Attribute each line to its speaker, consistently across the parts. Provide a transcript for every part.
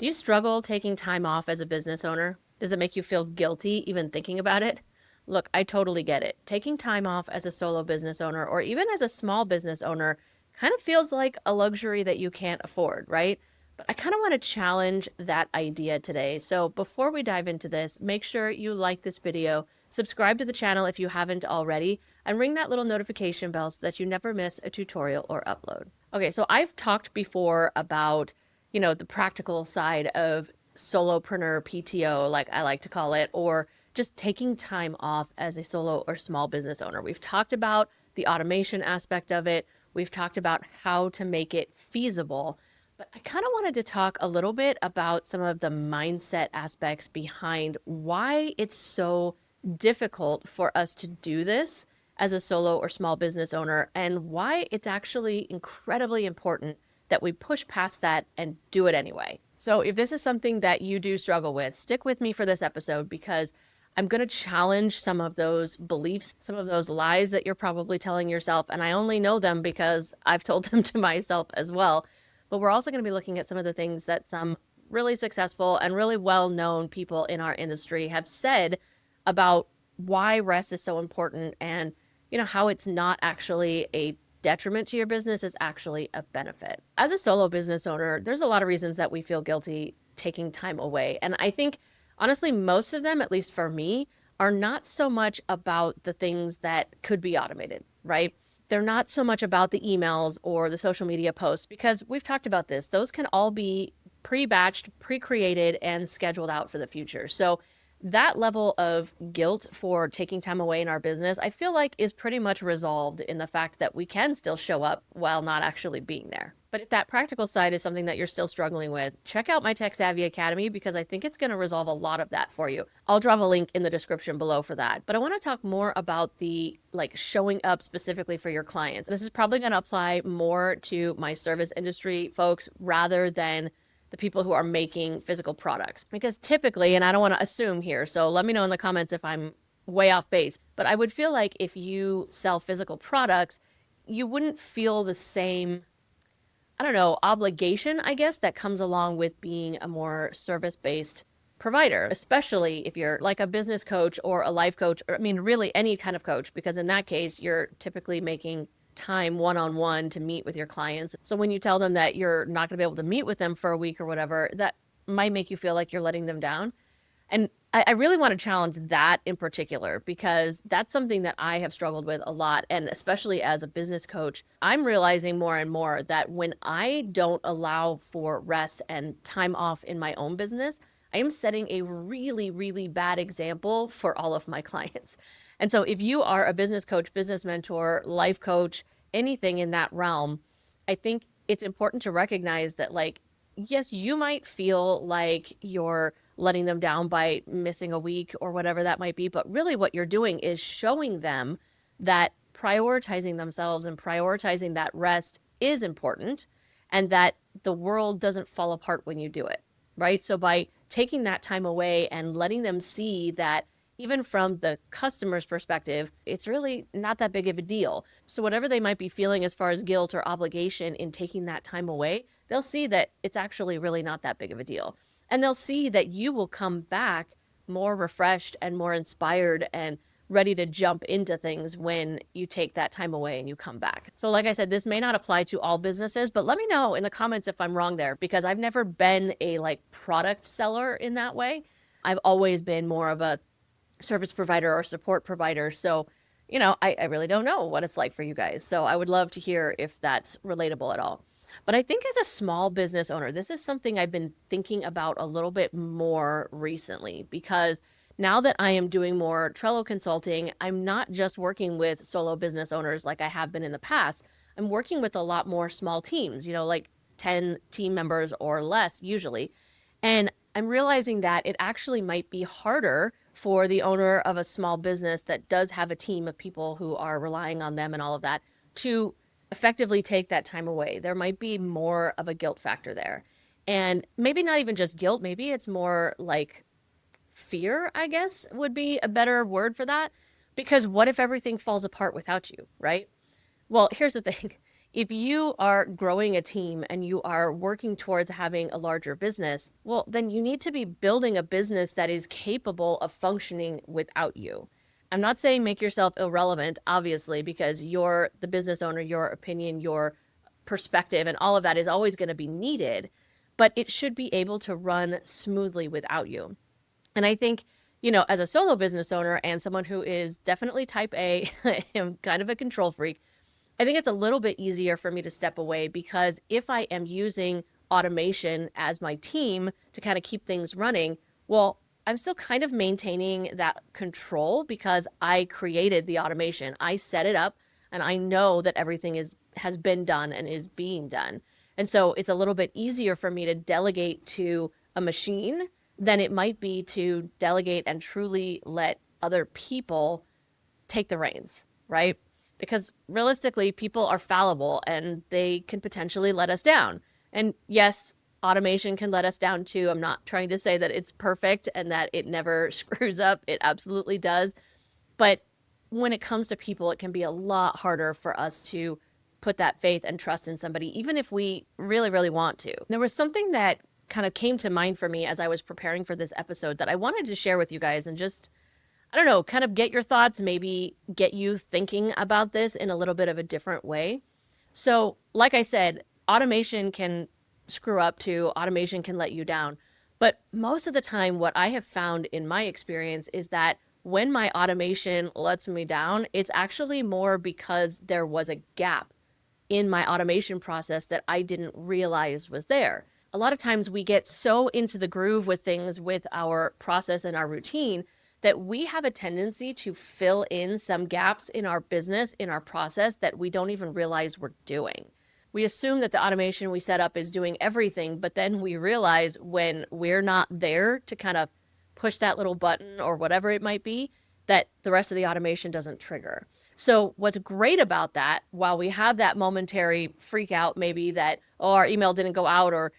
Speaker 1: Do you struggle taking time off as a business owner? Does it make you feel guilty even thinking about it? Look, I totally get it. Taking time off as a solo business owner or even as a small business owner kind of feels like a luxury that you can't afford, right? But I kind of want to challenge that idea today. So before we dive into this, make sure you like this video, subscribe to the channel if you haven't already, and ring that little notification bell so that you never miss a tutorial or upload. Okay, so I've talked before about the practical side of solopreneur PTO, like I like to call it, or just taking time off as a solo or small business owner. We've talked about the automation aspect of it. We've talked about how to make it feasible. But I kind of wanted to talk a little bit about some of the mindset aspects behind why it's so difficult for us to do this as a solo or small business owner and why it's actually incredibly important that we push past that and do it anyway. So if this is something that you do struggle with, stick with me for this episode because I'm going to challenge some of those beliefs, some of those lies that you're probably telling yourself. And I only know them because I've told them to myself as well. But we're also going to be looking at some of the things that some really successful and really well-known people in our industry have said about why rest is so important and, how it's not actually a detriment to your business, is actually a benefit. As a solo business owner, there's a lot of reasons that we feel guilty taking time away. And I think, honestly, most of them, at least for me, are not so much about the things that could be automated, right? They're not so much about the emails or the social media posts, because we've talked about this. Those can all be pre-batched, pre-created, and scheduled out for the future. So that level of guilt for taking time away in our business, I feel like is pretty much resolved in the fact that we can still show up while not actually being there. But if that practical side is something that you're still struggling with, check out my Tech Savvy Academy because I think it's going to resolve a lot of that for you. I'll drop a link in the description below for that. But I want to talk more about the showing up specifically for your clients. This is probably going to apply more to my service industry folks rather than the people who are making physical products. Because typically, and I don't want to assume here, so let me know in the comments if I'm way off base, but I would feel like if you sell physical products, you wouldn't feel the same, obligation, I guess, that comes along with being a more service-based provider, especially if you're like a business coach or a life coach, or really any kind of coach, because in that case, you're typically making time one-on-one to meet with your clients. So when you tell them that you're not going to be able to meet with them for a week or whatever, that might make you feel like you're letting them down. And I really want to challenge that in particular, because that's something that I have struggled with a lot. And especially as a business coach, I'm realizing more and more that when I don't allow for rest and time off in my own business, I am setting a really, really bad example for all of my clients. And so if you are a business coach, business mentor, life coach, anything in that realm, I think it's important to recognize that, yes, you might feel like you're letting them down by missing a week or whatever that might be. But really what you're doing is showing them that prioritizing themselves and prioritizing that rest is important and that the world doesn't fall apart when you do it, right? So by taking that time away and letting them see that even from the customer's perspective, it's really not that big of a deal. So whatever they might be feeling as far as guilt or obligation in taking that time away, they'll see that it's actually really not that big of a deal. And they'll see that you will come back more refreshed and more inspired and ready to jump into things when you take that time away and you come back. So like I said, this may not apply to all businesses, but let me know in the comments if I'm wrong there, because I've never been a product seller in that way. I've always been more of a service provider or support provider. So, I really don't know what it's like for you guys. So I would love to hear if that's relatable at all. But I think as a small business owner, this is something I've been thinking about a little bit more recently, because now that I am doing more Trello consulting, I'm not just working with solo business owners like I have been in the past. I'm working with a lot more small teams, 10 team members or less usually. And I'm realizing that it actually might be harder for the owner of a small business that does have a team of people who are relying on them and all of that to effectively take that time away. There might be more of a guilt factor there. And maybe not even just guilt, maybe it's more like fear, I guess would be a better word for that. Because what if everything falls apart without you, right? Well, here's the thing. If you are growing a team and you are working towards having a larger business, well, then you need to be building a business that is capable of functioning without you. I'm not saying make yourself irrelevant, obviously, because you're the business owner, your opinion, your perspective, and all of that is always going to be needed, but it should be able to run smoothly without you. And I think, as a solo business owner and someone who is definitely type A, I'm kind of a control freak. I think it's a little bit easier for me to step away because if I am using automation as my team to kind of keep things running, well, I'm still kind of maintaining that control because I created the automation. I set it up and I know that everything has been done and is being done. And so it's a little bit easier for me to delegate to a machine than it might be to delegate and truly let other people take the reins, right? Because realistically, people are fallible and they can potentially let us down. And yes, automation can let us down too. I'm not trying to say that it's perfect and that it never screws up. It absolutely does. But when it comes to people, it can be a lot harder for us to put that faith and trust in somebody, even if we really, really want to. There was something that kind of came to mind for me as I was preparing for this episode that I wanted to share with you guys and just, I don't know, kind of get your thoughts, maybe get you thinking about this in a little bit of a different way. So, like I said, automation can screw up too, automation can let you down. But most of the time, what I have found in my experience is that when my automation lets me down, it's actually more because there was a gap in my automation process that I didn't realize was there. A lot of times we get so into the groove with things with our process and our routine that we have a tendency to fill in some gaps in our business, in our process that we don't even realize we're doing. We assume that the automation we set up is doing everything, but then we realize when we're not there to kind of push that little button or whatever it might be, that the rest of the automation doesn't trigger. So what's great about that, while we have that momentary freak out, maybe that, oh, our email didn't go out or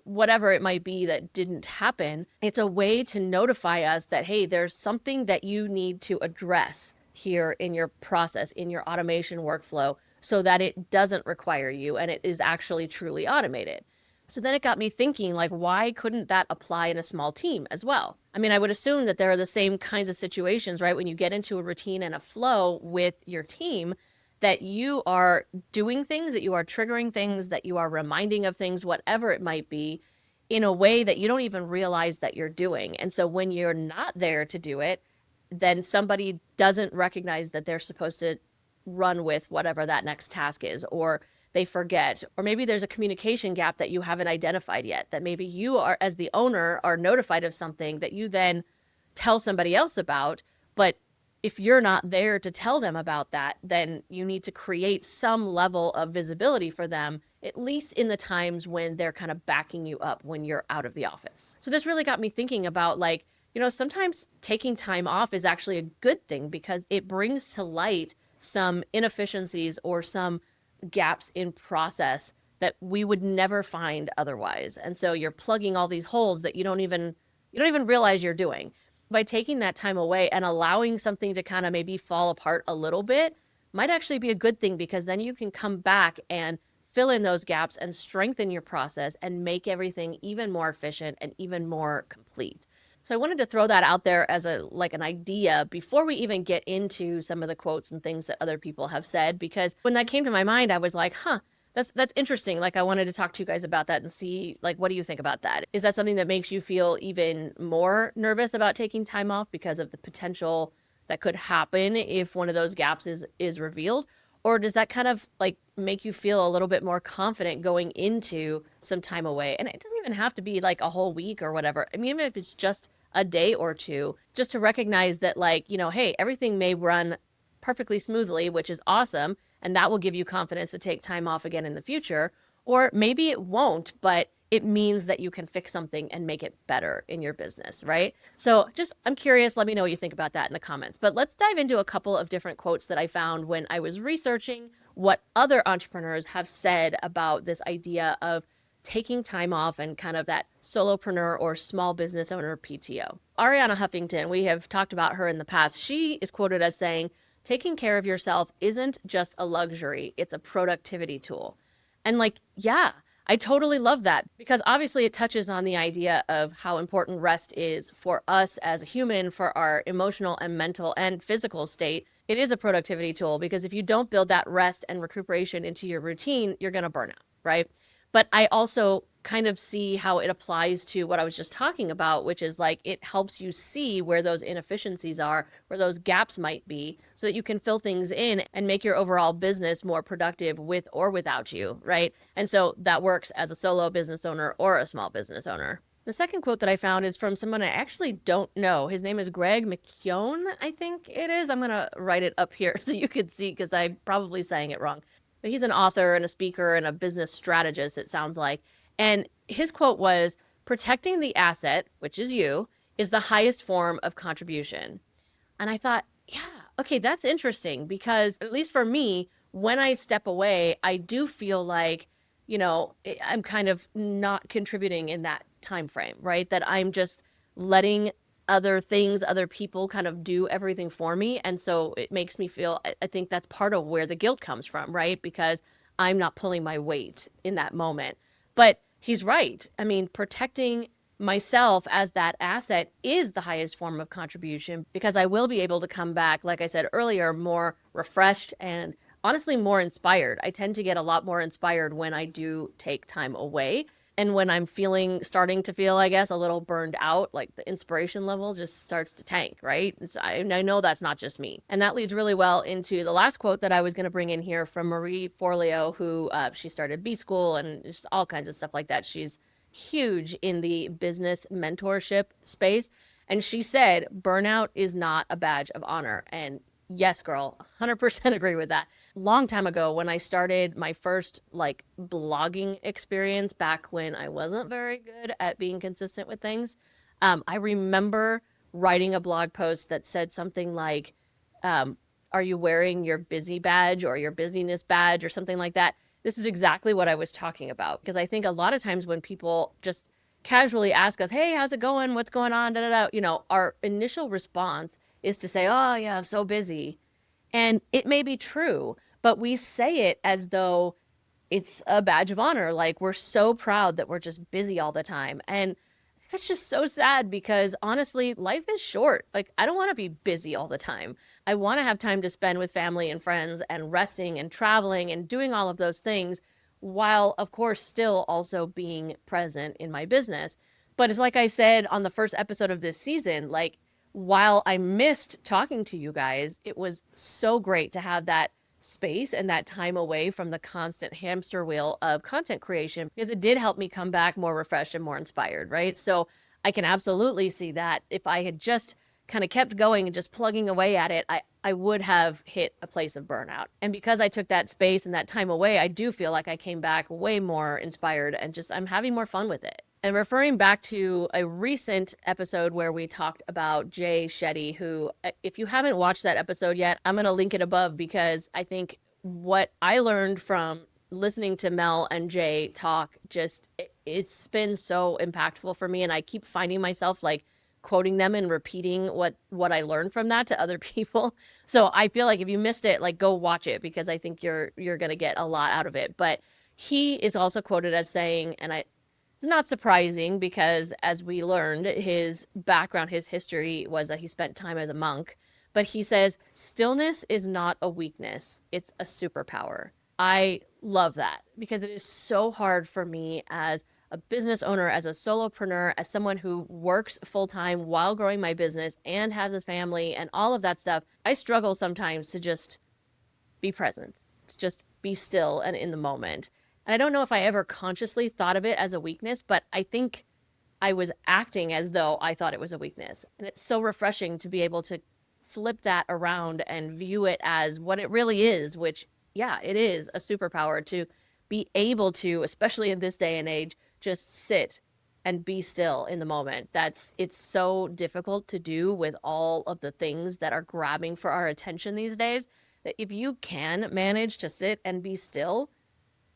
Speaker 1: whatever it might be that didn't happen, it's a way to notify us that, hey, there's something that you need to address here in your process, in your automation workflow, so that it doesn't require you and it is actually truly automated. So then it got me thinking, like, why couldn't that apply in a small team as well? I mean, I would assume that there are the same kinds of situations, right? When you get into a routine and a flow with your team, that you are doing things, that you are triggering things, that you are reminding of things, whatever it might be, in a way that you don't even realize that you're doing. And so when you're not there to do it, then somebody doesn't recognize that they're supposed to run with whatever that next task is, or they forget, or maybe there's a communication gap that you haven't identified yet, that maybe you are, as the owner, are notified of something that you then tell somebody else about, but if you're not there to tell them about that, then you need to create some level of visibility for them, at least in the times when they're kind of backing you up when you're out of the office. So this really got me thinking about, like, sometimes taking time off is actually a good thing because it brings to light some inefficiencies or some gaps in process that we would never find otherwise. And so you're plugging all these holes that you don't even realize you're doing. By taking that time away and allowing something to kind of maybe fall apart a little bit might actually be a good thing, because then you can come back and fill in those gaps and strengthen your process and make everything even more efficient and even more complete. So I wanted to throw that out there as an idea before we even get into some of the quotes and things that other people have said, because when that came to my mind, I was like, that's interesting. Like, I wanted to talk to you guys about that and see, like, what do you think about that? Is that something that makes you feel even more nervous about taking time off because of the potential that could happen if one of those gaps is revealed? Or does that kind of make you feel a little bit more confident going into some time away? And it doesn't even have to be like a whole week or whatever. I mean, even if it's just a day or two, just to recognize that, hey, everything may run perfectly smoothly, which is awesome. And that will give you confidence to take time off again in the future. Or maybe it won't, but it means that you can fix something and make it better in your business, right? So I'm curious, let me know what you think about that in the comments. But let's dive into a couple of different quotes that I found when I was researching what other entrepreneurs have said about this idea of taking time off and kind of that solopreneur or small business owner PTO. Ariana Huffington, we have talked about her in the past. She is quoted as saying, taking care of yourself isn't just a luxury, it's a productivity tool. And like, yeah, I totally love that because obviously it touches on the idea of how important rest is for us as a human, for our emotional and mental and physical state. It is a productivity tool because if you don't build that rest and recuperation into your routine, you're going to burn out, right? But I also kind of see how it applies to what I was just talking about, which is like it helps you see where those inefficiencies are, where those gaps might be, so that you can fill things in and make your overall business more productive with or without you, right? And so that works as a solo business owner or a small business owner. The second quote that I found is from someone I actually don't know. His name is Greg McKeown, I think it is. I'm going to write it up here so you can see because I'm probably saying it wrong. But he's an author and a speaker and a business strategist, it sounds like. And his quote was, "Protecting the asset, which is you, is the highest form of contribution." And I thought, yeah, okay, that's interesting because at least for me, when I step away, I do feel like, I'm kind of not contributing in that time frame, right? That I'm just letting other things, other people kind of do everything for me. And so it makes me feel, I think that's part of where the guilt comes from, right? Because I'm not pulling my weight in that moment. But he's right. I mean, protecting myself as that asset is the highest form of contribution because I will be able to come back, like I said earlier, more refreshed and honestly more inspired. I tend to get a lot more inspired when I do take time away. And when I'm starting to feel, I guess, a little burned out, like the inspiration level just starts to tank, right? I know that's not just me. And that leads really well into the last quote that I was going to bring in here from Marie Forleo, who she started B School and just all kinds of stuff like that. She's huge in the business mentorship space. And she said, burnout is not a badge of honor. And yes, girl, 100% agree with that. Long time ago when I started my first blogging experience back when I wasn't very good at being consistent with things, I remember writing a blog post that said something like, are you wearing your busy badge or your busyness badge or something like that? This is exactly what I was talking about because I think a lot of times when people just casually ask us, hey, how's it going? What's going on? Da, da, da. Our initial response is to say, oh, yeah, I'm so busy. And it may be true, but we say it as though it's a badge of honor. Like we're so proud that we're just busy all the time. And that's just so sad because honestly, life is short. Like I don't want to be busy all the time. I want to have time to spend with family and friends and resting and traveling and doing all of those things while of course still also being present in my business. But it's like I said on the first episode of this season, like while I missed talking to you guys, it was so great to have that space and that time away from the constant hamster wheel of content creation because it did help me come back more refreshed and more inspired, right? So I can absolutely see that if I had just kind of kept going and just plugging away at it, I would have hit a place of burnout. And because I took that space and that time away, I do feel like I came back way more inspired and just I'm having more fun with it. And referring back to a recent episode where we talked about Jay Shetty, who, if you haven't watched that episode yet, I'm going to link it above because I think what I learned from listening to Mel and Jay talk, it's been so impactful for me. And I keep finding myself quoting them and repeating what I learned from that to other people. So I feel like if you missed it, go watch it because I think you're going to get a lot out of it. But he is also quoted as saying, and it's not surprising because as we learned, his background, his history was that he spent time as a monk. But he says, stillness is not a weakness. It's a superpower. I love that because it is so hard for me as a business owner, as a solopreneur, as someone who works full time while growing my business and has a family and all of that stuff. I struggle sometimes to just be present, to just be still and in the moment. And I don't know if I ever consciously thought of it as a weakness, but I think I was acting as though I thought it was a weakness. And it's so refreshing to be able to flip that around and view it as what it really is, which, yeah, it is a superpower to be able to, especially in this day and age, just sit and be still in the moment. It's so difficult to do with all of the things that are grabbing for our attention these days, that if you can manage to sit and be still,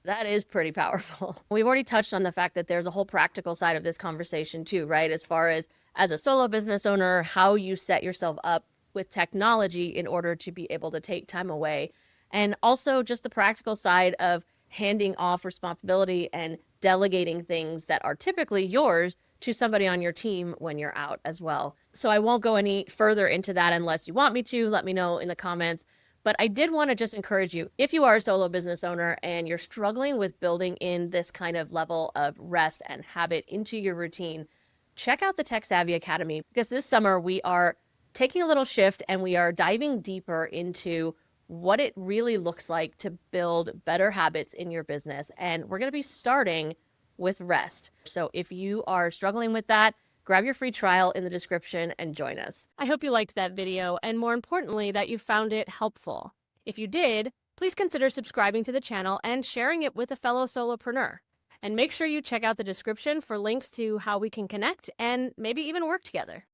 Speaker 1: that is pretty powerful. We've already touched on the fact that there's a whole practical side of this conversation too, right? As far as a solo business owner, how you set yourself up with technology in order to be able to take time away. And also just the practical side of handing off responsibility and delegating things that are typically yours to somebody on your team when you're out as well. So I won't go any further into that unless you want me to. Let me know in the comments. But I did want to just encourage you, if you are a solo business owner and you're struggling with building in this kind of level of rest and habit into your routine, check out the Tech Savvy Academy, because this summer we are taking a little shift and we are diving deeper into what it really looks like to build better habits in your business. And we're going to be starting with rest. So if you are struggling with that, grab your free trial in the description and join us. I hope you liked that video, and more importantly, that you found it helpful. If you did, please consider subscribing to the channel and sharing it with a fellow solopreneur. And make sure you check out the description for links to how we can connect and maybe even work together.